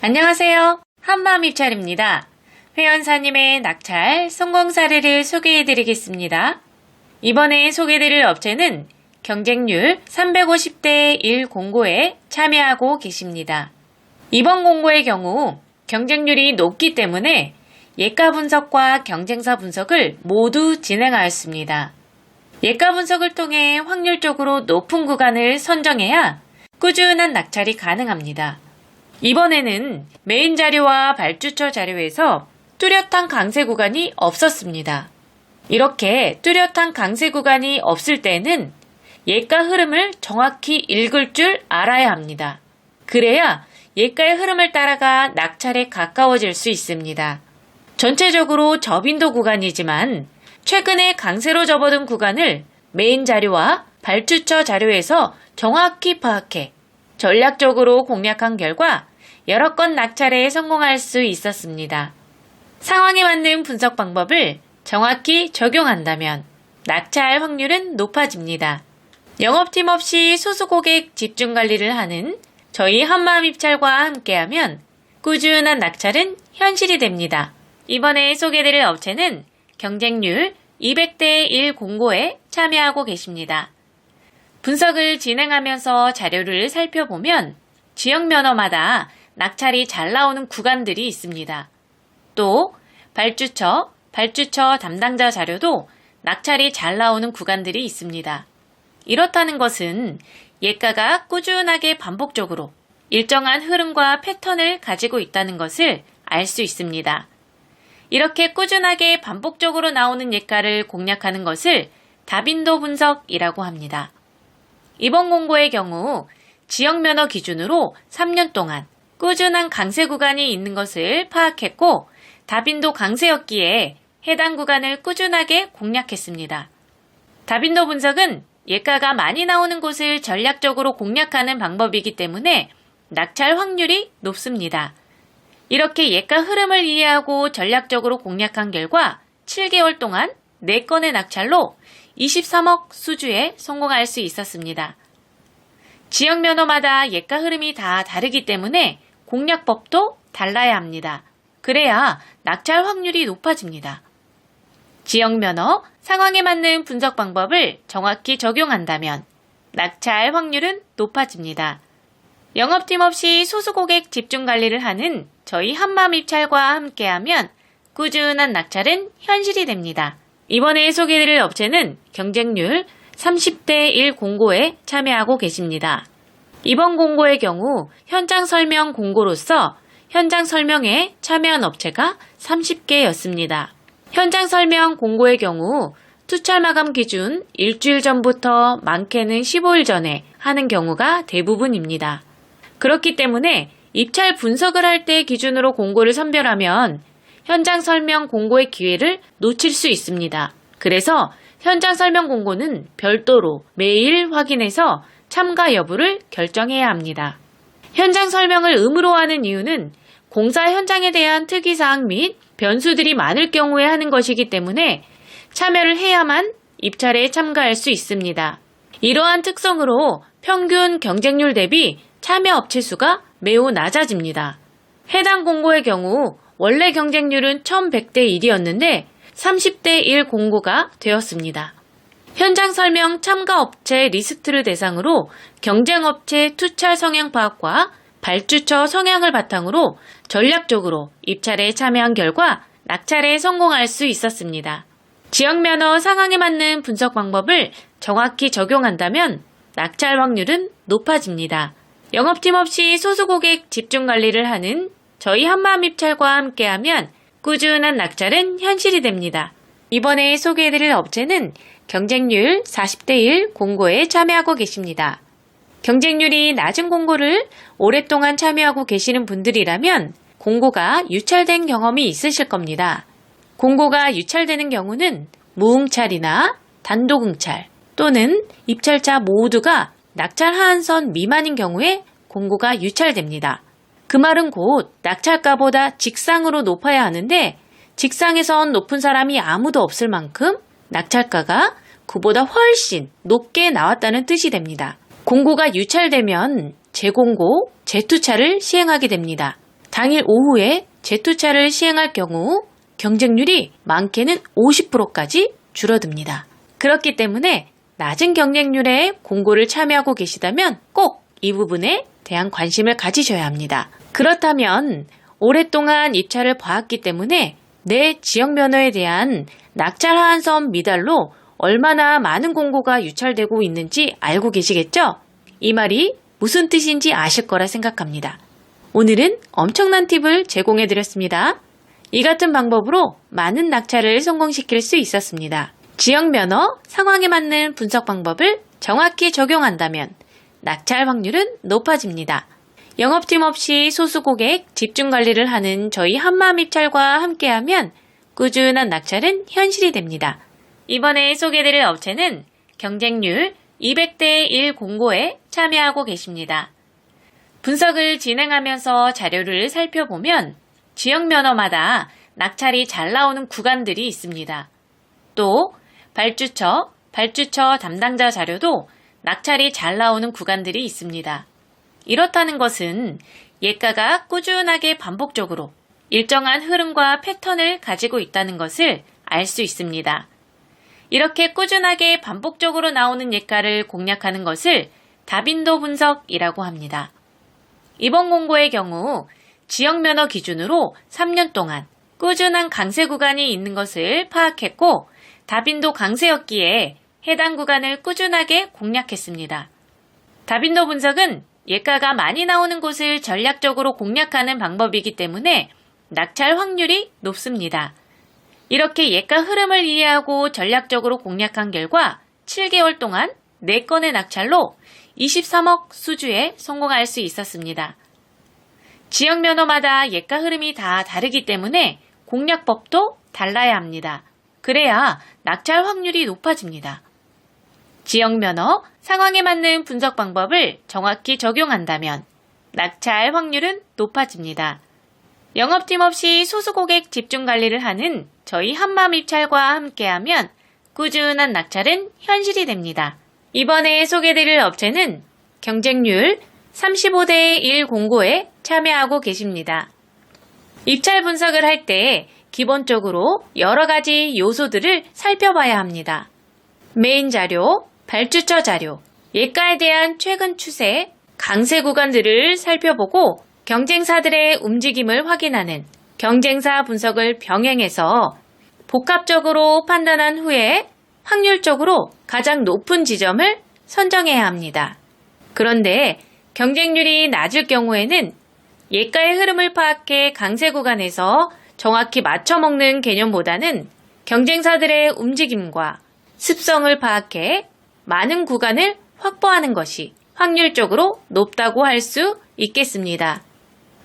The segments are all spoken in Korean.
안녕하세요. 한마음 입찰입니다. 회원사님의 낙찰 성공 사례를 소개해드리겠습니다. 이번에 소개해드릴 업체는 경쟁률 350대 1 공고에 참여하고 계십니다. 이번 공고의 경우 경쟁률이 높기 때문에 예가 분석과 경쟁사 분석을 모두 진행하였습니다. 예가 분석을 통해 확률적으로 높은 구간을 선정해야 꾸준한 낙찰이 가능합니다. 이번에는 메인 자료와 발주처 자료에서 뚜렷한 강세 구간이 없었습니다. 이렇게 뚜렷한 강세 구간이 없을 때는 예가 흐름을 정확히 읽을 줄 알아야 합니다. 그래야 예가의 흐름을 따라가 낙찰에 가까워질 수 있습니다. 전체적으로 저빈도 구간이지만 최근에 강세로 접어든 구간을 메인 자료와 발주처 자료에서 정확히 파악해 전략적으로 공략한 결과 여러 건 낙찰에 성공할 수 있었습니다. 상황에 맞는 분석 방법을 정확히 적용한다면 낙찰 확률은 높아집니다. 영업팀 없이 소수 고객 집중 관리를 하는 저희 한마음 입찰과 함께하면 꾸준한 낙찰은 현실이 됩니다. 이번에 소개드릴 업체는 경쟁률 200대 1 공고에 참여하고 계십니다. 분석을 진행하면서 자료를 살펴보면 지역 면허마다 낙찰이 잘 나오는 구간들이 있습니다. 또 발주처 담당자 자료도 낙찰이 잘 나오는 구간들이 있습니다. 이렇다는 것은 예가가 꾸준하게 반복적으로 일정한 흐름과 패턴을 가지고 있다는 것을 알 수 있습니다. 이렇게 꾸준하게 반복적으로 나오는 예가를 공략하는 것을 다빈도 분석이라고 합니다. 이번 공고의 경우 지역 면허 기준으로 3년 동안 꾸준한 강세 구간이 있는 것을 파악했고 다빈도 강세였기에 해당 구간을 꾸준하게 공략했습니다. 다빈도 분석은 예가가 많이 나오는 곳을 전략적으로 공략하는 방법이기 때문에 낙찰 확률이 높습니다. 이렇게 예가 흐름을 이해하고 전략적으로 공략한 결과 7개월 동안 4건의 낙찰로 23억 수주에 성공할 수 있었습니다. 지역 면허마다 예가 흐름이 다 다르기 때문에 공략법도 달라야 합니다. 그래야 낙찰 확률이 높아집니다. 지역 면허, 상황에 맞는 분석 방법을 정확히 적용한다면 낙찰 확률은 높아집니다. 영업팀 없이 소수 고객 집중 관리를 하는 저희 한마음 입찰과 함께하면 꾸준한 낙찰은 현실이 됩니다. 이번에 소개해드릴 업체는 경쟁률 30대 1 공고에 참여하고 계십니다. 이번 공고의 경우 현장 설명 공고로서 현장 설명에 참여한 업체가 30개였습니다. 현장 설명 공고의 경우 투철 마감 기준 일주일 전부터 많게는 15일 전에 하는 경우가 대부분입니다. 그렇기 때문에 입찰 분석을 할 때 기준으로 공고를 선별하면 현장 설명 공고의 기회를 놓칠 수 있습니다. 그래서 현장 설명 공고는 별도로 매일 확인해서 참가 여부를 결정해야 합니다. 현장 설명을 의무로 하는 이유는 공사 현장에 대한 특이사항 및 변수들이 많을 경우에 하는 것이기 때문에 참여를 해야만 입찰에 참가할 수 있습니다. 이러한 특성으로 평균 경쟁률 대비 참여 업체 수가 매우 낮아집니다. 해당 공고의 경우 원래 경쟁률은 1100대 1이었는데 30대 1 공고가 되었습니다. 현장 설명 참가 업체 리스트를 대상으로 경쟁업체 투철 성향 파악과 발주처 성향을 바탕으로 전략적으로 입찰에 참여한 결과 낙찰에 성공할 수 있었습니다. 지역 면허 상황에 맞는 분석 방법을 정확히 적용한다면 낙찰 확률은 높아집니다. 영업팀 없이 소수 고객 집중 관리를 하는 저희 한마음 입찰과 함께하면 꾸준한 낙찰은 현실이 됩니다. 이번에 소개해드릴 업체는 경쟁률 40대 1 공고에 참여하고 계십니다. 경쟁률이 낮은 공고를 오랫동안 참여하고 계시는 분들이라면 공고가 유찰된 경험이 있으실 겁니다. 공고가 유찰되는 경우는 무응찰이나 단독응찰 또는 입찰자 모두가 낙찰 하한선 미만인 경우에 공고가 유찰됩니다. 그 말은 곧 낙찰가보다 직상으로 높아야 하는데 직상에선 높은 사람이 아무도 없을 만큼 낙찰가가 그보다 훨씬 높게 나왔다는 뜻이 됩니다. 공고가 유찰되면 재공고, 재투차를 시행하게 됩니다. 당일 오후에 재투자를 시행할 경우 경쟁률이 많게는 50%까지 줄어듭니다. 그렇기 때문에 낮은 경쟁률의 공고를 참여하고 계시다면 꼭 이 부분에 대한 관심을 가지셔야 합니다. 그렇다면 오랫동안 입찰을 봐왔기 때문에 내 지역 면허에 대한 낙찰 하한선 미달로 얼마나 많은 공고가 유찰되고 있는지 알고 계시겠죠? 이 말이 무슨 뜻인지 아실 거라 생각합니다. 오늘은 엄청난 팁을 제공해 드렸습니다. 이 같은 방법으로 많은 낙찰을 성공시킬 수 있었습니다. 지역 면허 상황에 맞는 분석 방법을 정확히 적용한다면 낙찰 확률은 높아집니다. 영업팀 없이 소수 고객 집중 관리를 하는 저희 한마음 입찰과 함께하면 꾸준한 낙찰은 현실이 됩니다. 이번에 소개드릴 업체는 경쟁률 200대 1 공고에 참여하고 계십니다. 분석을 진행하면서 자료를 살펴보면 지역 면허마다 낙찰이 잘 나오는 구간들이 있습니다. 또 발주처 담당자 자료도 낙찰이 잘 나오는 구간들이 있습니다. 이렇다는 것은 예가가 꾸준하게 반복적으로 일정한 흐름과 패턴을 가지고 있다는 것을 알 수 있습니다. 이렇게 꾸준하게 반복적으로 나오는 예가를 공략하는 것을 다빈도 분석이라고 합니다. 이번 공고의 경우 지역 면허 기준으로 3년 동안 꾸준한 강세 구간이 있는 것을 파악했고 다빈도 강세였기에 해당 구간을 꾸준하게 공략했습니다. 다빈도 분석은 예가가 많이 나오는 곳을 전략적으로 공략하는 방법이기 때문에 낙찰 확률이 높습니다. 이렇게 예가 흐름을 이해하고 전략적으로 공략한 결과 7개월 동안 4건의 낙찰로 23억 수주에 성공할 수 있었습니다. 지역 면허마다 예가 흐름이 다 다르기 때문에 공략법도 달라야 합니다. 그래야 낙찰 확률이 높아집니다. 지역 면허 상황에 맞는 분석 방법을 정확히 적용한다면 낙찰 확률은 높아집니다. 영업팀 없이 소수 고객 집중 관리를 하는 저희 한마음 입찰과 함께하면 꾸준한 낙찰은 현실이 됩니다. 이번에 소개드릴 업체는 경쟁률 35대 1 공고에 참여하고 계십니다. 입찰 분석을 할 때 기본적으로 여러 가지 요소들을 살펴봐야 합니다. 메인 자료, 발주처 자료, 예가에 대한 최근 추세, 강세 구간들을 살펴보고 경쟁사들의 움직임을 확인하는 경쟁사 분석을 병행해서 복합적으로 판단한 후에 확률적으로 가장 높은 지점을 선정해야 합니다. 그런데 경쟁률이 낮을 경우에는 예가의 흐름을 파악해 강세 구간에서 정확히 맞춰먹는 개념보다는 경쟁사들의 움직임과 습성을 파악해 많은 구간을 확보하는 것이 확률적으로 높다고 할 수 있겠습니다.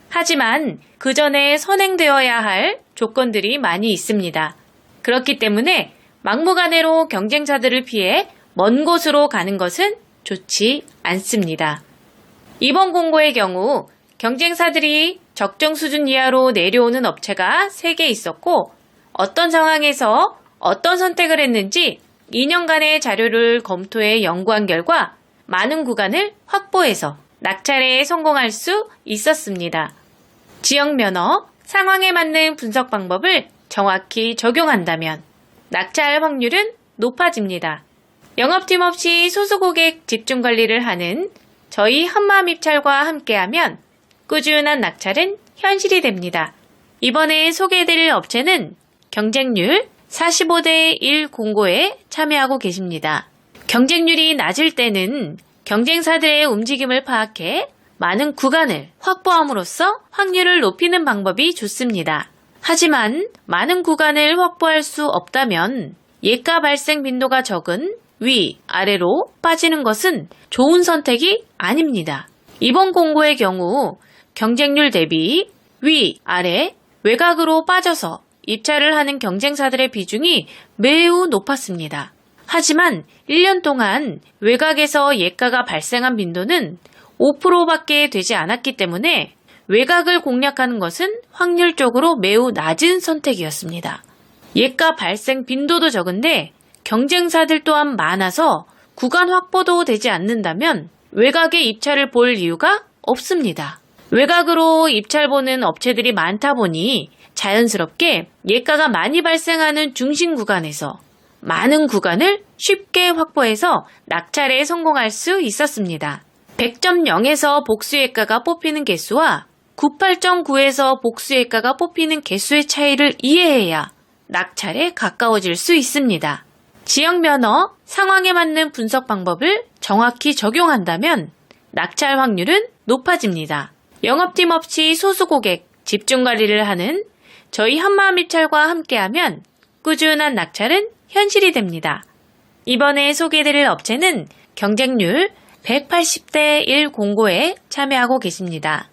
하지만 그 전에 선행되어야 할 조건들이 많이 있습니다. 그렇기 때문에 막무가내로 경쟁사들을 피해 먼 곳으로 가는 것은 좋지 않습니다. 이번 공고의 경우 경쟁사들이 적정 수준 이하로 내려오는 업체가 3개 있었고 어떤 상황에서 어떤 선택을 했는지 2년간의 자료를 검토해 연구한 결과 많은 구간을 확보해서 낙찰에 성공할 수 있었습니다. 지역 면허, 상황에 맞는 분석 방법을 정확히 적용한다면 낙찰 확률은 높아집니다. 영업팀 없이 소수 고객 집중 관리를 하는 저희 한마음 입찰과 함께하면 꾸준한 낙찰은 현실이 됩니다. 이번에 소개해드릴 업체는 경쟁률 45대 1 공고에 참여하고 계십니다. 경쟁률이 낮을 때는 경쟁사들의 움직임을 파악해 많은 구간을 확보함으로써 확률을 높이는 방법이 좋습니다. 하지만 많은 구간을 확보할 수 없다면 예가 발생 빈도가 적은 위, 아래로 빠지는 것은 좋은 선택이 아닙니다. 이번 공고의 경우 경쟁률 대비 위, 아래, 외곽으로 빠져서 입찰을 하는 경쟁사들의 비중이 매우 높았습니다. 하지만 1년 동안 외곽에서 예가가 발생한 빈도는 5%밖에 되지 않았기 때문에 외곽을 공략하는 것은 확률적으로 매우 낮은 선택이었습니다. 예가 발생 빈도도 적은데 경쟁사들 또한 많아서 구간 확보도 되지 않는다면 외곽의 입찰을 볼 이유가 없습니다. 외곽으로 입찰 보는 업체들이 많다 보니 자연스럽게 예가가 많이 발생하는 중심 구간에서 많은 구간을 쉽게 확보해서 낙찰에 성공할 수 있었습니다. 100.0에서 복수예가가 뽑히는 개수와 98.9에서 복수예가가 뽑히는 개수의 차이를 이해해야 낙찰에 가까워질 수 있습니다. 지역 면허, 상황에 맞는 분석 방법을 정확히 적용한다면 낙찰 확률은 높아집니다. 영업팀 없이 소수 고객 집중 관리를 하는 저희 한마음입찰과 함께하면 꾸준한 낙찰은 현실이 됩니다. 이번에 소개해드릴 업체는 경쟁률 180대 1 공고에 참여하고 계십니다.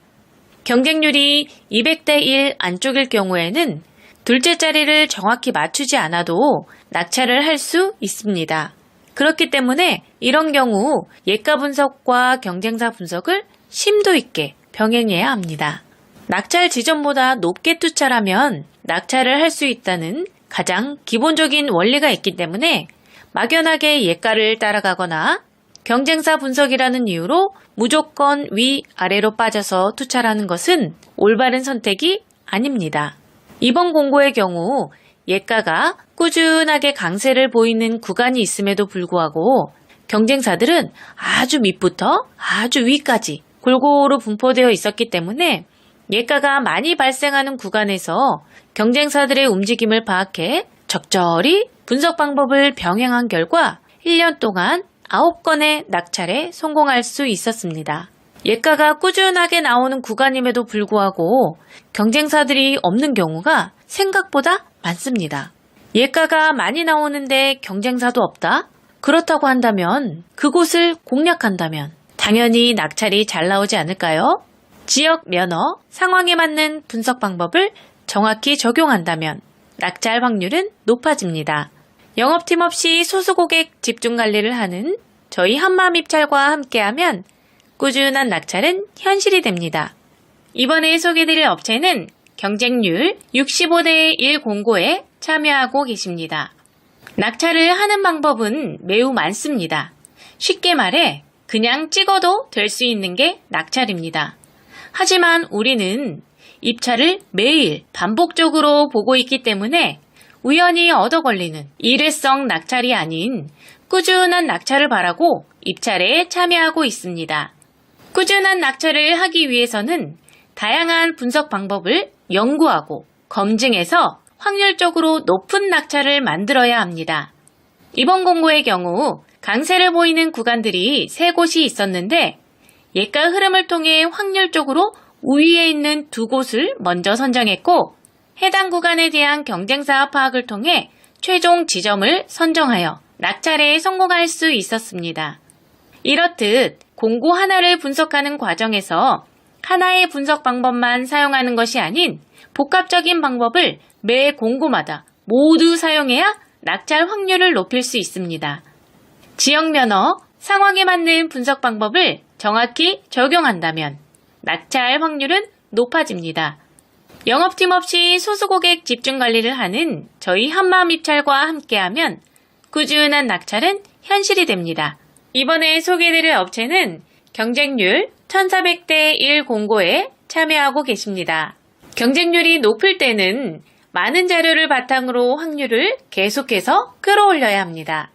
경쟁률이 200대 1 안쪽일 경우에는 둘째 자리를 정확히 맞추지 않아도 낙찰을 할 수 있습니다. 그렇기 때문에 이런 경우 예가 분석과 경쟁사 분석을 심도 있게 병행해야 합니다. 낙찰 지점보다 높게 투찰하면 낙찰을 할 수 있다는 가장 기본적인 원리가 있기 때문에 막연하게 예가를 따라가거나 경쟁사 분석이라는 이유로 무조건 위아래로 빠져서 투찰하는 것은 올바른 선택이 아닙니다. 이번 공고의 경우 예가가 꾸준하게 강세를 보이는 구간이 있음에도 불구하고 경쟁사들은 아주 밑부터 아주 위까지 골고루 분포되어 있었기 때문에 예가가 많이 발생하는 구간에서 경쟁사들의 움직임을 파악해 적절히 분석 방법을 병행한 결과 1년 동안 9건의 낙찰에 성공할 수 있었습니다. 예가가 꾸준하게 나오는 구간임에도 불구하고 경쟁사들이 없는 경우가 생각보다 많습니다. 예가가 많이 나오는데 경쟁사도 없다? 그렇다고 한다면 그곳을 공략한다면 당연히 낙찰이 잘 나오지 않을까요? 지역 면허, 상황에 맞는 분석 방법을 정확히 적용한다면 낙찰 확률은 높아집니다. 영업팀 없이 소수 고객 집중 관리를 하는 저희 한마음입찰과 함께하면 꾸준한 낙찰은 현실이 됩니다. 이번에 소개해드릴 업체는 경쟁률 65대 1 공고에 참여하고 계십니다. 낙찰을 하는 방법은 매우 많습니다. 쉽게 말해 그냥 찍어도 될 수 있는 게 낙찰입니다. 하지만 우리는 입찰을 매일 반복적으로 보고 있기 때문에 우연히 얻어 걸리는 일회성 낙찰이 아닌 꾸준한 낙찰을 바라고 입찰에 참여하고 있습니다. 꾸준한 낙찰을 하기 위해서는 다양한 분석 방법을 연구하고 검증해서 확률적으로 높은 낙찰을 만들어야 합니다. 이번 공고의 경우 강세를 보이는 구간들이 3곳이 있었는데 예가 흐름을 통해 확률적으로 우위에 있는 2곳을 먼저 선정했고 해당 구간에 대한 경쟁사 파악을 통해 최종 지점을 선정하여 낙찰에 성공할 수 있었습니다. 이렇듯 공고 하나를 분석하는 과정에서 하나의 분석 방법만 사용하는 것이 아닌 복합적인 방법을 매 공고마다 모두 사용해야 낙찰 확률을 높일 수 있습니다. 지역 면허, 상황에 맞는 분석 방법을 정확히 적용한다면 낙찰 확률은 높아집니다. 영업팀 없이 소수 고객 집중 관리를 하는 저희 한마음입찰과 함께하면 꾸준한 낙찰은 현실이 됩니다. 이번에 소개해드릴 업체는 경쟁률 1400대 1 공고에 참여하고 계십니다. 경쟁률이 높을 때는 많은 자료를 바탕으로 확률을 계속해서 끌어올려야 합니다.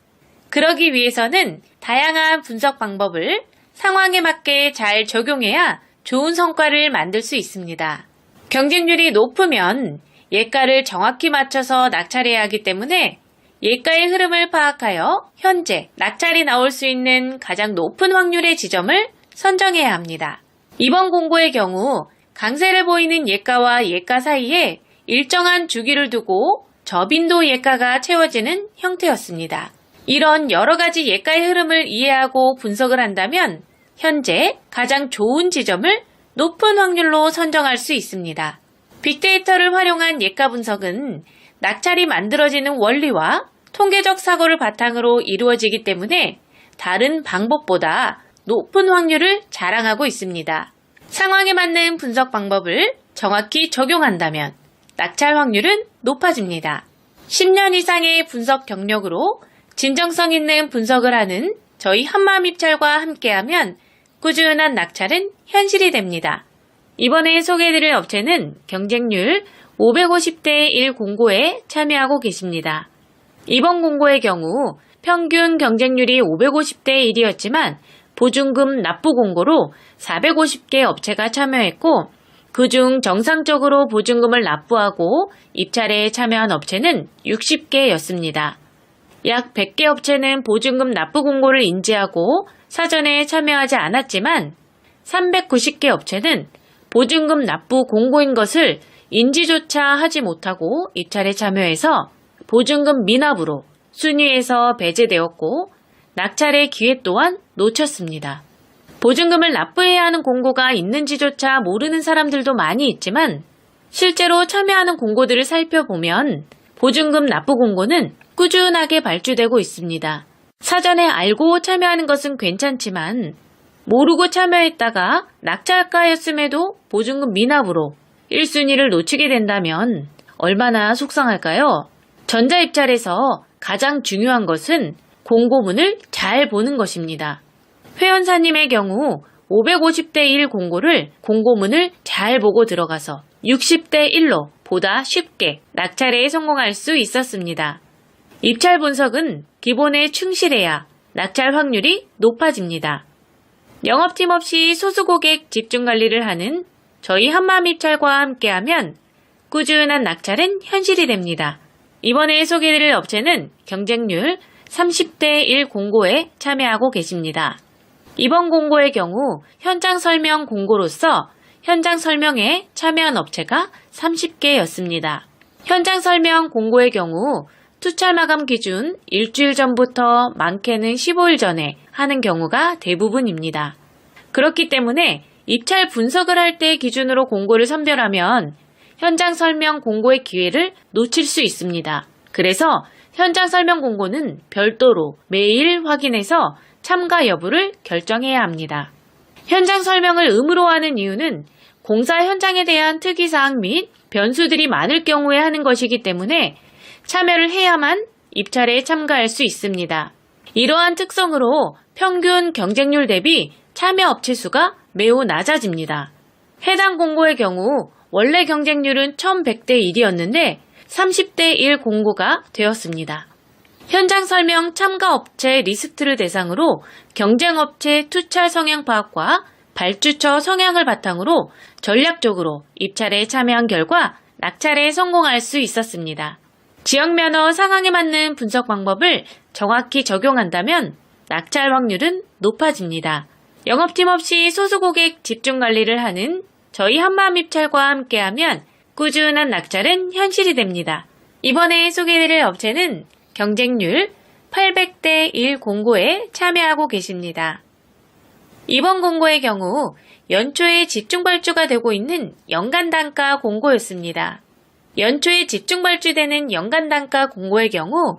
그러기 위해서는 다양한 분석 방법을 상황에 맞게 잘 적용해야 좋은 성과를 만들 수 있습니다. 경쟁률이 높으면 예가를 정확히 맞춰서 낙찰해야 하기 때문에 예가의 흐름을 파악하여 현재 낙찰이 나올 수 있는 가장 높은 확률의 지점을 선정해야 합니다. 이번 공고의 경우 강세를 보이는 예가와 예가 사이에 일정한 주기를 두고 저빈도 예가가 채워지는 형태였습니다. 이런 여러 가지 예가의 흐름을 이해하고 분석을 한다면 현재 가장 좋은 지점을 높은 확률로 선정할 수 있습니다. 빅데이터를 활용한 예가 분석은 낙찰이 만들어지는 원리와 통계적 사고를 바탕으로 이루어지기 때문에 다른 방법보다 높은 확률을 자랑하고 있습니다. 상황에 맞는 분석 방법을 정확히 적용한다면 낙찰 확률은 높아집니다. 10년 이상의 분석 경력으로 진정성 있는 분석을 하는 저희 한마음입찰과 함께하면 꾸준한 낙찰은 현실이 됩니다. 이번에 소개해드릴 업체는 경쟁률 550대 1 공고에 참여하고 계십니다. 이번 공고의 경우 평균 경쟁률이 550대 1이었지만 보증금 납부 공고로 450개 업체가 참여했고 그중 정상적으로 보증금을 납부하고 입찰에 참여한 업체는 60개였습니다. 약 100개 업체는 보증금 납부 공고를 인지하고 사전에 참여하지 않았지만 390개 업체는 보증금 납부 공고인 것을 인지조차 하지 못하고 입찰에 참여해서 보증금 미납으로 순위에서 배제되었고 낙찰의 기회 또한 놓쳤습니다. 보증금을 납부해야 하는 공고가 있는지조차 모르는 사람들도 많이 있지만 실제로 참여하는 공고들을 살펴보면 보증금 납부 공고는 꾸준하게 발주되고 있습니다. 사전에 알고 참여하는 것은 괜찮지만 모르고 참여했다가 낙찰가였음에도 보증금 미납으로 1순위를 놓치게 된다면 얼마나 속상할까요? 전자입찰에서 가장 중요한 것은 공고문을 잘 보는 것입니다. 회원사님의 경우 550대 1 공고를 공고문을 잘 보고 들어가서 60대 1로 보다 쉽게 낙찰에 성공할 수 있었습니다. 입찰 분석은 기본에 충실해야 낙찰 확률이 높아집니다. 영업팀 없이 소수고객 집중관리를 하는 저희 한마음입찰과 함께하면 꾸준한 낙찰은 현실이 됩니다. 이번에 소개해드릴 업체는 경쟁률 30대 1 공고에 참여하고 계십니다. 이번 공고의 경우 현장 설명 공고로서 현장 설명에 참여한 업체가 30개였습니다. 현장 설명 공고의 경우 투찰 마감 기준 일주일 전부터 많게는 15일 전에 하는 경우가 대부분입니다. 그렇기 때문에 입찰 분석을 할 때 기준으로 공고를 선별하면 현장 설명 공고의 기회를 놓칠 수 있습니다. 그래서 현장 설명 공고는 별도로 매일 확인해서 참가 여부를 결정해야 합니다. 현장 설명을 의무로 하는 이유는 공사 현장에 대한 특이사항 및 변수들이 많을 경우에 하는 것이기 때문에 참여를 해야만 입찰에 참가할 수 있습니다. 이러한 특성으로 평균 경쟁률 대비 참여 업체 수가 매우 낮아집니다. 해당 공고의 경우 원래 경쟁률은 1100대 1이었는데 30대 1 공고가 되었습니다. 현장 설명 참가 업체 리스트를 대상으로 경쟁업체 투찰 성향 파악과 발주처 성향을 바탕으로 전략적으로 입찰에 참여한 결과 낙찰에 성공할 수 있었습니다. 지역 면허 상황에 맞는 분석 방법을 정확히 적용한다면 낙찰 확률은 높아집니다. 영업팀 없이 소수고객 집중관리를 하는 저희 한마음입찰과 함께하면 꾸준한 낙찰은 현실이 됩니다. 이번에 소개해드릴 업체는 경쟁률 800대 1 공고에 참여하고 계십니다. 이번 공고의 경우 연초에 집중 발주가 되고 있는 연간 단가 공고였습니다. 연초에 집중 발주되는 연간 단가 공고의 경우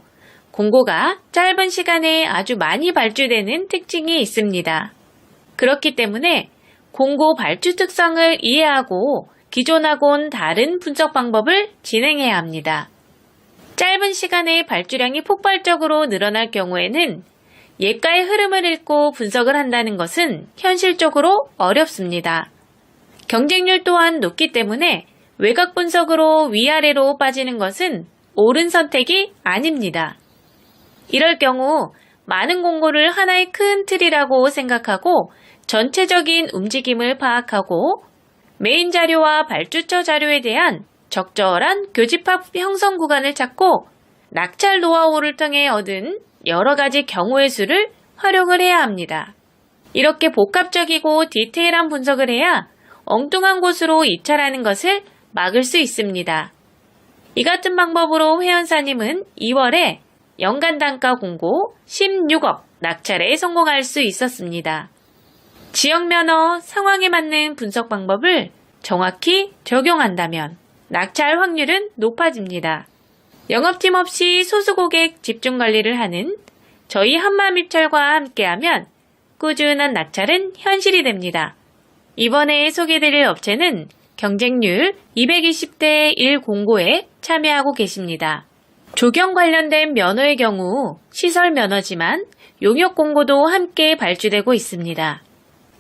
공고가 짧은 시간에 아주 많이 발주되는 특징이 있습니다. 그렇기 때문에 공고 발주 특성을 이해하고 기존하고는 다른 분석 방법을 진행해야 합니다. 짧은 시간에 발주량이 폭발적으로 늘어날 경우에는 예가의 흐름을 읽고 분석을 한다는 것은 현실적으로 어렵습니다. 경쟁률 또한 높기 때문에 외곽 분석으로 위아래로 빠지는 것은 옳은 선택이 아닙니다. 이럴 경우 많은 공고를 하나의 큰 틀이라고 생각하고 전체적인 움직임을 파악하고 메인 자료와 발주처 자료에 대한 적절한 교집합 형성 구간을 찾고 낙찰 노하우를 통해 얻은 여러 가지 경우의 수를 활용을 해야 합니다. 이렇게 복합적이고 디테일한 분석을 해야 엉뚱한 곳으로 입찰하는 것을 막을 수 있습니다. 이 같은 방법으로 회원사님은 2월에 연간 단가 공고 16억 낙찰에 성공할 수 있었습니다. 지역 면허 상황에 맞는 분석 방법을 정확히 적용한다면 낙찰 확률은 높아집니다. 영업팀 없이 소수고객 집중관리를 하는 저희 한마음입찰과 함께하면 꾸준한 낙찰은 현실이 됩니다. 이번에 소개해드릴 업체는 경쟁률 220대 1 공고에 참여하고 계십니다. 조경 관련된 면허의 경우 시설 면허지만 용역 공고도 함께 발주되고 있습니다.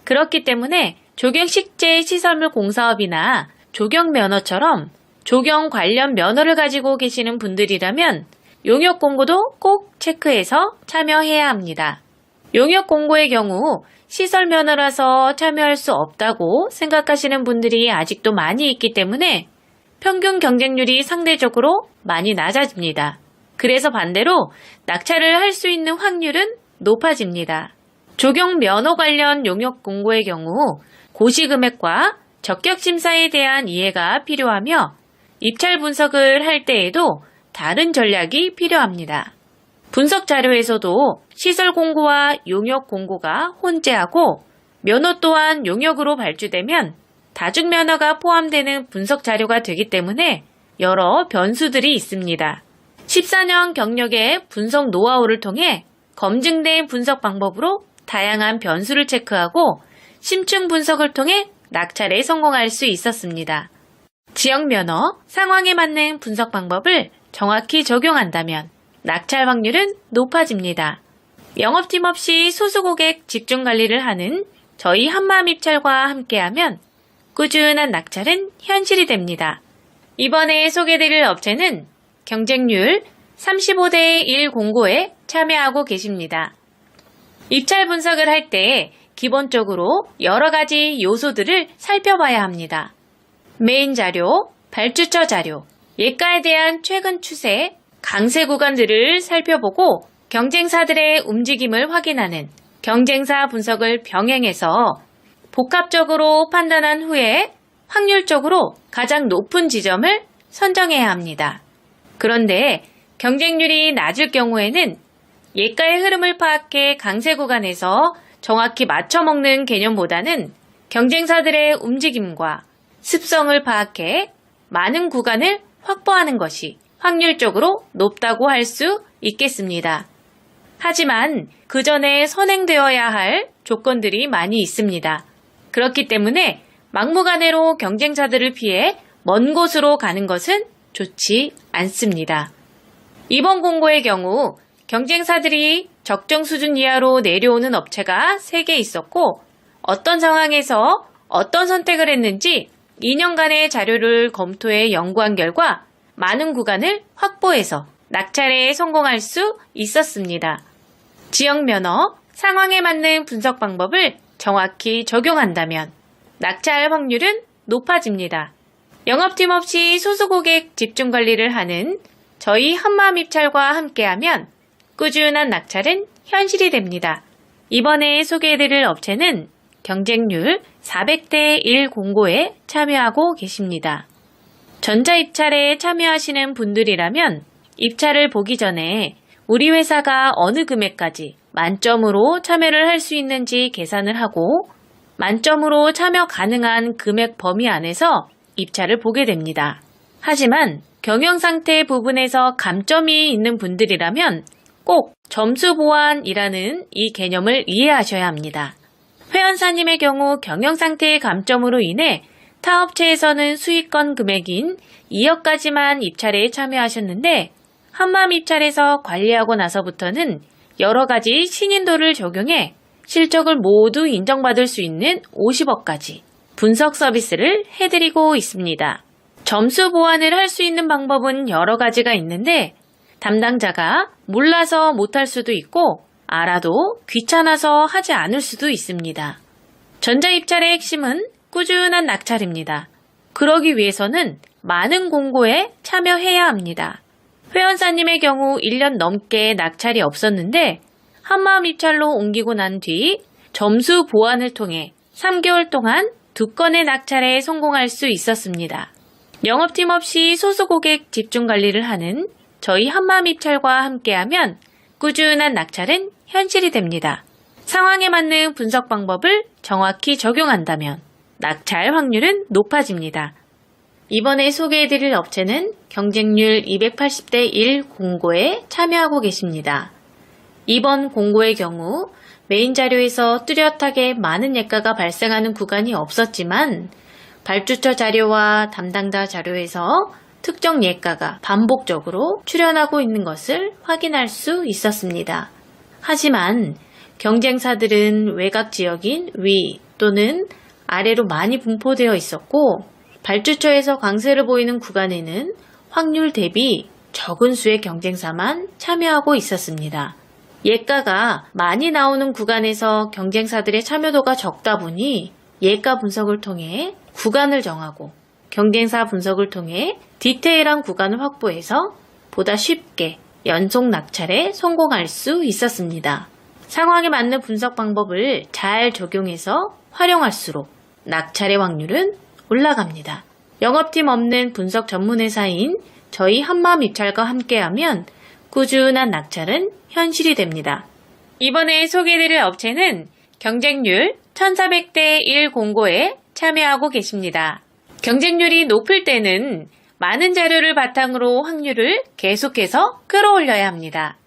그렇기 때문에 조경식재 시설물 공사업이나 조경면허처럼 조경 관련 면허를 가지고 계시는 분들이라면 용역 공고도 꼭 체크해서 참여해야 합니다. 용역 공고의 경우 시설 면허라서 참여할 수 없다고 생각하시는 분들이 아직도 많이 있기 때문에 평균 경쟁률이 상대적으로 많이 낮아집니다. 그래서 반대로 낙찰을 할 수 있는 확률은 높아집니다. 조경 면허 관련 용역 공고의 경우 고시 금액과 적격 심사에 대한 이해가 필요하며 입찰 분석을 할 때에도 다른 전략이 필요합니다. 분석 자료에서도 시설 공고와 용역 공고가 혼재하고 면허 또한 용역으로 발주되면 다중 면허가 포함되는 분석 자료가 되기 때문에 여러 변수들이 있습니다. 14년 경력의 분석 노하우를 통해 검증된 분석 방법으로 다양한 변수를 체크하고 심층 분석을 통해 낙찰에 성공할 수 있었습니다. 지역 면허, 상황에 맞는 분석 방법을 정확히 적용한다면 낙찰 확률은 높아집니다. 영업팀 없이 소수 고객 집중 관리를 하는 저희 한마음입찰과 함께하면 꾸준한 낙찰은 현실이 됩니다. 이번에 소개드릴 업체는 경쟁률 35대 1 공고에 참여하고 계십니다. 입찰 분석을 할 때 기본적으로 여러 가지 요소들을 살펴봐야 합니다. 메인 자료, 발주처 자료, 예가에 대한 최근 추세, 강세 구간들을 살펴보고 경쟁사들의 움직임을 확인하는 경쟁사 분석을 병행해서 복합적으로 판단한 후에 확률적으로 가장 높은 지점을 선정해야 합니다. 그런데 경쟁률이 낮을 경우에는 예가의 흐름을 파악해 강세 구간에서 정확히 맞춰먹는 개념보다는 경쟁사들의 움직임과 습성을 파악해 많은 구간을 확보하는 것이 확률적으로 높다고 할 수 있겠습니다. 하지만 그 전에 선행되어야 할 조건들이 많이 있습니다. 그렇기 때문에 막무가내로 경쟁사들을 피해 먼 곳으로 가는 것은 좋지 않습니다. 이번 공고의 경우 경쟁사들이 적정 수준 이하로 내려오는 업체가 3개 있었고 어떤 상황에서 어떤 선택을 했는지 2년간의 자료를 검토해 연구한 결과 많은 구간을 확보해서 낙찰에 성공할 수 있었습니다. 지역 면허, 상황에 맞는 분석 방법을 정확히 적용한다면 낙찰 확률은 높아집니다. 영업팀 없이 소수 고객 집중 관리를 하는 저희 한마음입찰과 함께하면 꾸준한 낙찰은 현실이 됩니다. 이번에 소개해드릴 업체는 경쟁률 400대 1 공고에 참여하고 계십니다. 전자입찰에 참여하시는 분들이라면 입찰을 보기 전에 우리 회사가 어느 금액까지 만점으로 참여를 할 수 있는지 계산을 하고 만점으로 참여 가능한 금액 범위 안에서 입찰을 보게 됩니다. 하지만 경영상태 부분에서 감점이 있는 분들이라면 꼭 점수 보완이라는 이 개념을 이해하셔야 합니다. 회원사님의 경우 경영상태의 감점으로 인해 타 업체에서는 수익권 금액인 2억까지만 입찰에 참여하셨는데 한마음입찰에서 관리하고 나서부터는 여러 가지 신인도를 적용해 실적을 모두 인정받을 수 있는 50억까지 분석 서비스를 해드리고 있습니다. 점수 보완을 할 수 있는 방법은 여러 가지가 있는데 담당자가 몰라서 못할 수도 있고 알아도 귀찮아서 하지 않을 수도 있습니다. 전자입찰의 핵심은 꾸준한 낙찰입니다. 그러기 위해서는 많은 공고에 참여해야 합니다. 회원사님의 경우 1년 넘게 낙찰이 없었는데 한마음입찰로 옮기고 난 뒤 점수 보완을 통해 3개월 동안 2건의 낙찰에 성공할 수 있었습니다. 영업팀 없이 소수 고객 집중 관리를 하는 저희 한마음입찰과 함께하면 꾸준한 낙찰은 현실이 됩니다. 상황에 맞는 분석 방법을 정확히 적용한다면 낙찰 확률은 높아집니다. 이번에 소개해드릴 업체는 경쟁률 280대 1 공고에 참여하고 계십니다. 이번 공고의 경우 메인 자료에서 뚜렷하게 많은 예가가 발생하는 구간이 없었지만 발주처 자료와 담당자 자료에서 특정 예가가 반복적으로 출현하고 있는 것을 확인할 수 있었습니다. 하지만 경쟁사들은 외곽 지역인 위 또는 아래로 많이 분포되어 있었고 발주처에서 강세를 보이는 구간에는 확률 대비 적은 수의 경쟁사만 참여하고 있었습니다. 예가가 많이 나오는 구간에서 경쟁사들의 참여도가 적다 보니 예가 분석을 통해 구간을 정하고 경쟁사 분석을 통해 디테일한 구간을 확보해서 보다 쉽게 연속 낙찰에 성공할 수 있었습니다. 상황에 맞는 분석 방법을 잘 적용해서 활용할수록 낙찰의 확률은 올라갑니다. 영업팀 없는 분석 전문회사인 저희 한마음입찰과 함께하면 꾸준한 낙찰은 현실이 됩니다. 이번에 소개해드릴 업체는 경쟁률 1400대 1 공고에 참여하고 계십니다. 경쟁률이 높을 때는 많은 자료를 바탕으로 확률을 계속해서 끌어올려야 합니다.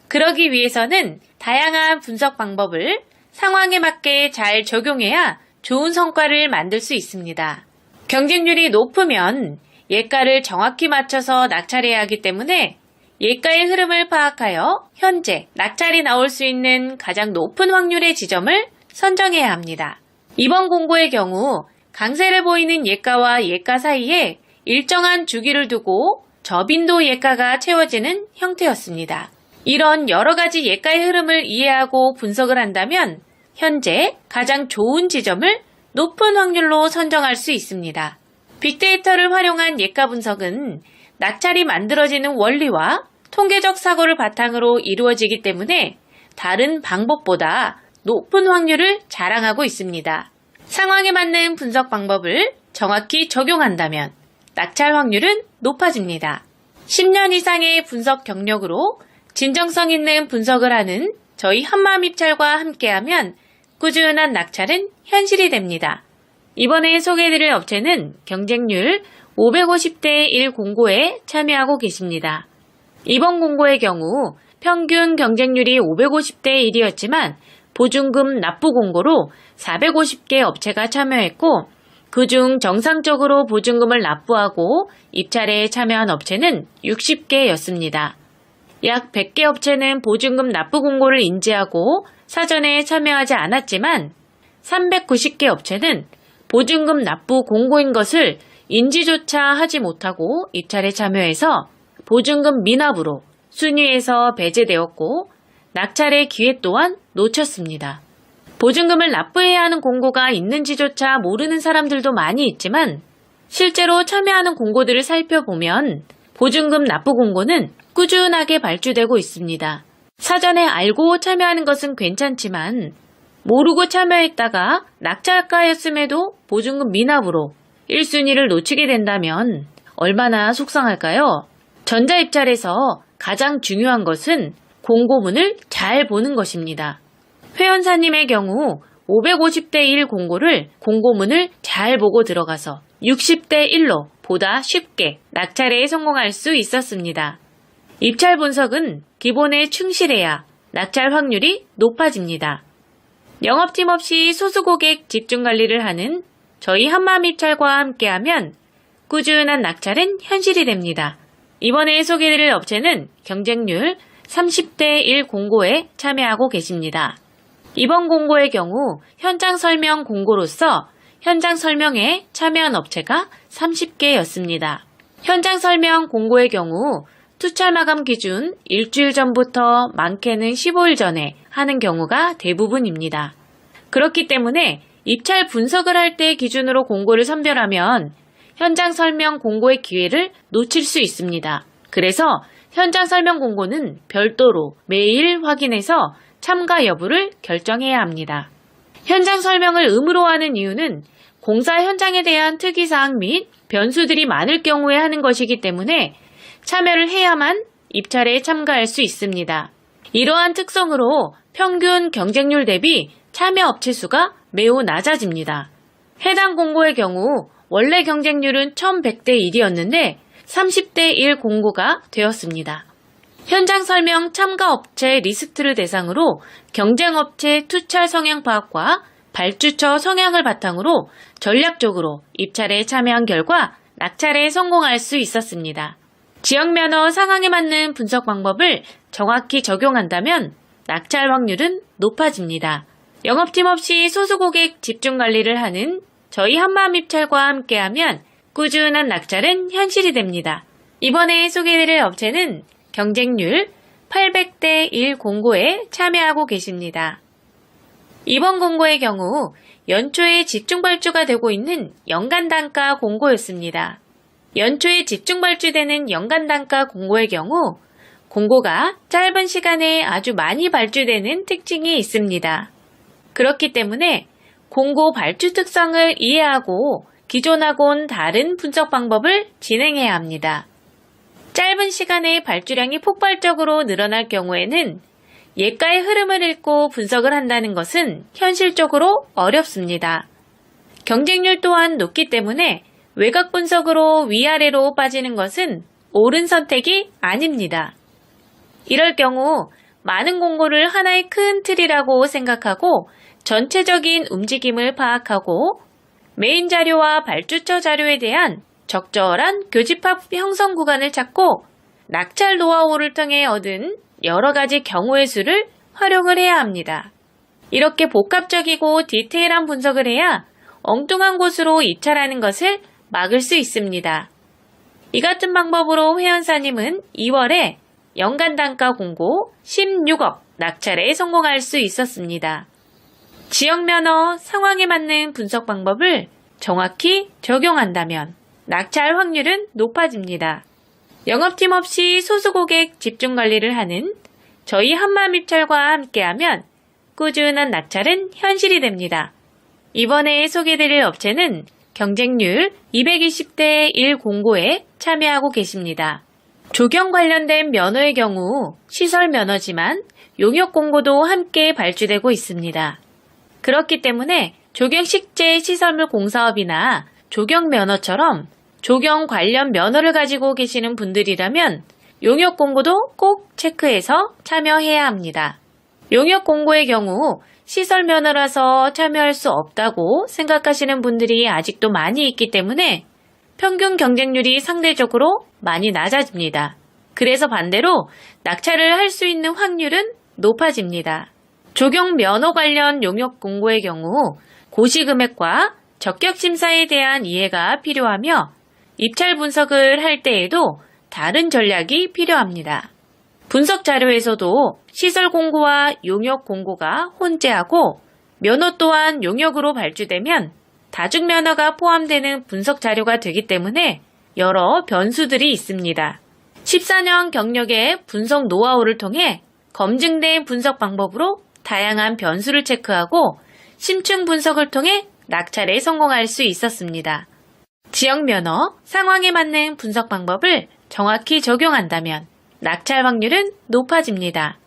그러기 위해서는 다양한 분석 방법을 상황에 맞게 잘 적용해야 좋은 성과를 만들 수 있습니다. 경쟁률이 높으면 예가를 정확히 맞춰서 낙찰해야 하기 때문에 예가의 흐름을 파악하여 현재 낙찰이 나올 수 있는 가장 높은 확률의 지점을 선정해야 합니다. 이번 공고의 경우 강세를 보이는 예가와 예가 사이에 일정한 주기를 두고 저빈도 예가가 채워지는 형태였습니다. 이런 여러 가지 예가의 흐름을 이해하고 분석을 한다면 현재 가장 좋은 지점을 높은 확률로 선정할 수 있습니다. 빅데이터를 활용한 예가 분석은 낙찰이 만들어지는 원리와 통계적 사고를 바탕으로 이루어지기 때문에 다른 방법보다 높은 확률을 자랑하고 있습니다. 상황에 맞는 분석 방법을 정확히 적용한다면 낙찰 확률은 높아집니다. 10년 이상의 분석 경력으로 진정성 있는 분석을 하는 저희 한마음입찰과 함께하면 꾸준한 낙찰은 현실이 됩니다. 이번에 소개해드릴 업체는 경쟁률 550대 1 공고에 참여하고 계십니다. 이번 공고의 경우 평균 경쟁률이 550대 1이었지만 보증금 납부 공고로 450개 업체가 참여했고 그중 정상적으로 보증금을 납부하고 입찰에 참여한 업체는 60개였습니다. 약 100개 업체는 보증금 납부 공고를 인지하고 사전에 참여하지 않았지만 390개 업체는 보증금 납부 공고인 것을 인지조차 하지 못하고 입찰에 참여해서 보증금 미납으로 순위에서 배제되었고 낙찰의 기회 또한 놓쳤습니다. 보증금을 납부해야 하는 공고가 있는지조차 모르는 사람들도 많이 있지만 실제로 참여하는 공고들을 살펴보면 보증금 납부 공고는 꾸준하게 발주되고 있습니다. 사전에 알고 참여하는 것은 괜찮지만 모르고 참여했다가 낙찰가였음에도 보증금 미납으로 1순위를 놓치게 된다면 얼마나 속상할까요? 전자입찰에서 가장 중요한 것은 공고문을 잘 보는 것입니다. 회원사님의 경우 550대 1 공고를 공고문을 잘 보고 들어가서 60대 1로 보다 쉽게 낙찰에 성공할 수 있었습니다. 입찰 분석은 기본에 충실해야 낙찰 확률이 높아집니다. 영업팀 없이 소수고객 집중관리를 하는 저희 한마음입찰과 함께하면 꾸준한 낙찰은 현실이 됩니다. 이번에 소개해드릴 업체는 경쟁률 30대 1 공고에 참여하고 계십니다. 이번 공고의 경우 현장 설명 공고로서 현장 설명에 참여한 업체가 30개였습니다. 현장 설명 공고의 경우 투찰 마감 기준 일주일 전부터 많게는 15일 전에 하는 경우가 대부분입니다. 그렇기 때문에 입찰 분석을 할 때 기준으로 공고를 선별하면 현장 설명 공고의 기회를 놓칠 수 있습니다. 그래서 현장 설명 공고는 별도로 매일 확인해서 참가 여부를 결정해야 합니다. 현장 설명을 의무로 하는 이유는 공사 현장에 대한 특이사항 및 변수들이 많을 경우에 하는 것이기 때문에 참여를 해야만 입찰에 참가할 수 있습니다. 이러한 특성으로 평균 경쟁률 대비 참여 업체 수가 매우 낮아집니다. 해당 공고의 경우 원래 경쟁률은 1100대 1이었는데 30대 1 공고가 되었습니다. 현장 설명 참가 업체 리스트를 대상으로 경쟁업체 투찰 성향 파악과 발주처 성향을 바탕으로 전략적으로 입찰에 참여한 결과 낙찰에 성공할 수 있었습니다. 지역 면허 상황에 맞는 분석 방법을 정확히 적용한다면 낙찰 확률은 높아집니다. 영업팀 없이 소수고객 집중 관리를 하는 저희 한마음입찰과 함께하면 꾸준한 낙찰은 현실이 됩니다. 이번에 소개해드릴 업체는 경쟁률 800대 1 공고에 참여하고 계십니다. 이번 공고의 경우 연초에 집중 발주가 되고 있는 연간 단가 공고였습니다. 연초에 집중 발주되는 연간 단가 공고의 경우 공고가 짧은 시간에 아주 많이 발주되는 특징이 있습니다. 그렇기 때문에 공고 발주 특성을 이해하고 기존하고는 다른 분석 방법을 진행해야 합니다. 짧은 시간에 발주량이 폭발적으로 늘어날 경우에는 예가의 흐름을 읽고 분석을 한다는 것은 현실적으로 어렵습니다. 경쟁률 또한 높기 때문에 외곽 분석으로 위아래로 빠지는 것은 옳은 선택이 아닙니다. 이럴 경우 많은 공고를 하나의 큰 틀이라고 생각하고 전체적인 움직임을 파악하고 메인 자료와 발주처 자료에 대한 적절한 교집합 형성 구간을 찾고 낙찰 노하우를 통해 얻은 여러 가지 경우의 수를 활용을 해야 합니다. 이렇게 복합적이고 디테일한 분석을 해야 엉뚱한 곳으로 입찰하는 것을 막을 수 있습니다. 이 같은 방법으로 회원사님은 2월에 연간 단가 공고 16억 낙찰에 성공할 수 있었습니다. 지역 면허 상황에 맞는 분석 방법을 정확히 적용한다면 낙찰 확률은 높아집니다. 영업팀 없이 소수 고객 집중 관리를 하는 저희 한마음입찰과 함께하면 꾸준한 낙찰은 현실이 됩니다. 이번에 소개해드릴 업체는 경쟁률 220대 1 공고에 참여하고 계십니다. 조경 관련된 면허의 경우 시설 면허지만 용역 공고도 함께 발주되고 있습니다. 그렇기 때문에 조경 식재 시설물 공사업이나 조경 면허처럼 조경 관련 면허를 가지고 계시는 분들이라면 용역 공고도 꼭 체크해서 참여해야 합니다. 용역 공고의 경우 시설 면허라서 참여할 수 없다고 생각하시는 분들이 아직도 많이 있기 때문에 평균 경쟁률이 상대적으로 많이 낮아집니다. 그래서 반대로 낙찰을 할 수 있는 확률은 높아집니다. 조경 면허 관련 용역 공고의 경우 고시금액과 적격 심사에 대한 이해가 필요하며 입찰 분석을 할 때에도 다른 전략이 필요합니다. 분석 자료에서도 시설 공고와 용역 공고가 혼재하고 면허 또한 용역으로 발주되면 다중 면허가 포함되는 분석 자료가 되기 때문에 여러 변수들이 있습니다. 14년 경력의 분석 노하우를 통해 검증된 분석 방법으로 다양한 변수를 체크하고 심층 분석을 통해 낙찰에 성공할 수 있었습니다. 지역 면허, 상황에 맞는 분석 방법을 정확히 적용한다면 낙찰 확률은 높아집니다.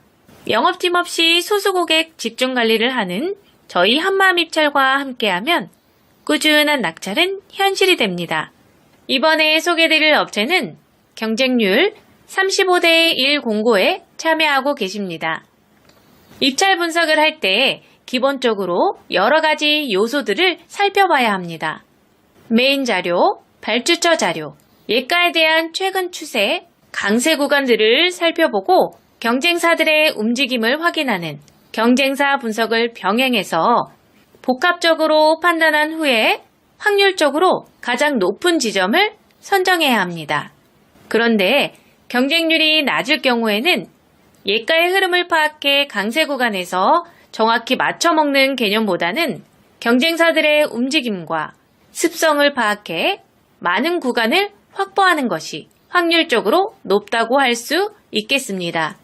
영업팀 없이 소수 고객 집중 관리를 하는 저희 한마음입찰과 함께하면 꾸준한 낙찰은 현실이 됩니다. 이번에 소개해드릴 업체는 경쟁률 35대 1 공고에 참여하고 계십니다. 입찰 분석을 할 때 기본적으로 여러 가지 요소들을 살펴봐야 합니다. 메인 자료, 발주처 자료, 예가에 대한 최근 추세, 강세 구간들을 살펴보고 경쟁사들의 움직임을 확인하는 경쟁사 분석을 병행해서 복합적으로 판단한 후에 확률적으로 가장 높은 지점을 선정해야 합니다. 그런데 경쟁률이 낮을 경우에는 예가의 흐름을 파악해 강세 구간에서 정확히 맞춰먹는 개념보다는 경쟁사들의 움직임과 습성을 파악해 많은 구간을 확보하는 것이 확률적으로 높다고 할 수 있겠습니다.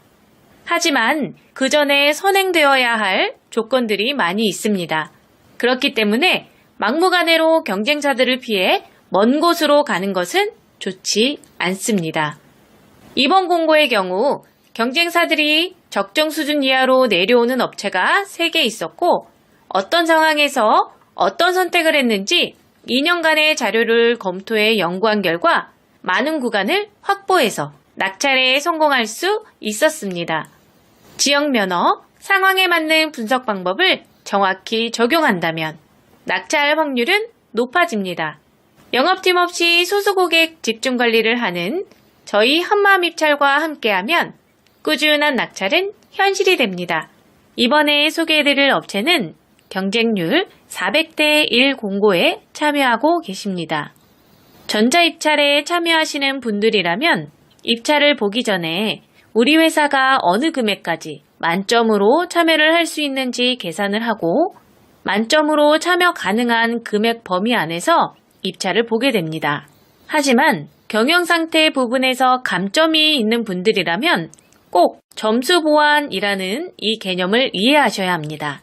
하지만 그 전에 선행되어야 할 조건들이 많이 있습니다. 그렇기 때문에 막무가내로 경쟁사들을 피해 먼 곳으로 가는 것은 좋지 않습니다. 이번 공고의 경우 경쟁사들이 적정 수준 이하로 내려오는 업체가 3개 있었고 어떤 상황에서 어떤 선택을 했는지 2년간의 자료를 검토해 연구한 결과 많은 구간을 확보해서 낙찰에 성공할 수 있었습니다. 지역 면허, 상황에 맞는 분석 방법을 정확히 적용한다면 낙찰 확률은 높아집니다. 영업팀 없이 소수 고객 집중 관리를 하는 저희 한마음입찰과 함께하면 꾸준한 낙찰은 현실이 됩니다. 이번에 소개해드릴 업체는 경쟁률 400대 1 공고에 참여하고 계십니다. 전자입찰에 참여하시는 분들이라면 입찰을 보기 전에 우리 회사가 어느 금액까지 만점으로 참여를 할 수 있는지 계산을 하고 만점으로 참여 가능한 금액 범위 안에서 입찰을 보게 됩니다. 하지만 경영상태 부분에서 감점이 있는 분들이라면 꼭 점수 보완이라는 이 개념을 이해하셔야 합니다.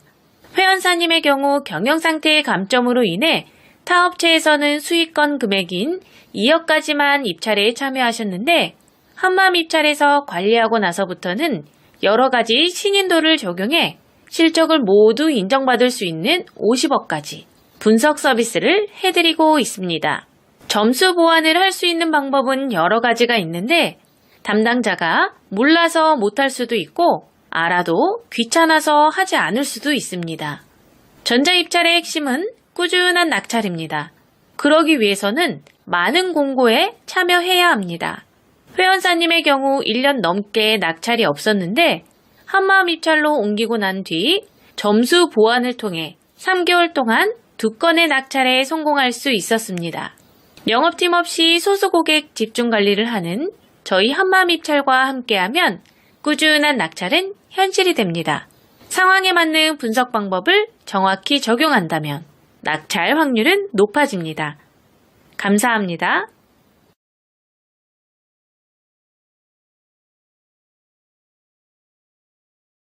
회원사님의 경우 경영상태의 감점으로 인해 타 업체에서는 수익권 금액인 2억까지만 입찰에 참여하셨는데 한마음 입찰에서 관리하고 나서부터는 여러 가지 신인도를 적용해 실적을 모두 인정받을 수 있는 50억까지 분석 서비스를 해드리고 있습니다. 점수 보완을 할 수 있는 방법은 여러 가지가 있는데 담당자가 몰라서 못할 수도 있고 알아도 귀찮아서 하지 않을 수도 있습니다. 전자입찰의 핵심은 꾸준한 낙찰입니다. 그러기 위해서는 많은 공고에 참여해야 합니다. 회원사님의 경우 1년 넘게 낙찰이 없었는데 한마음 입찰로 옮기고 난 뒤 점수 보완을 통해 3개월 동안 2건의 낙찰에 성공할 수 있었습니다. 영업팀 없이 소수 고객 집중 관리를 하는 저희 한마음 입찰과 함께하면 꾸준한 낙찰은 현실이 됩니다. 상황에 맞는 분석 방법을 정확히 적용한다면 낙찰 확률은 높아집니다. 감사합니다.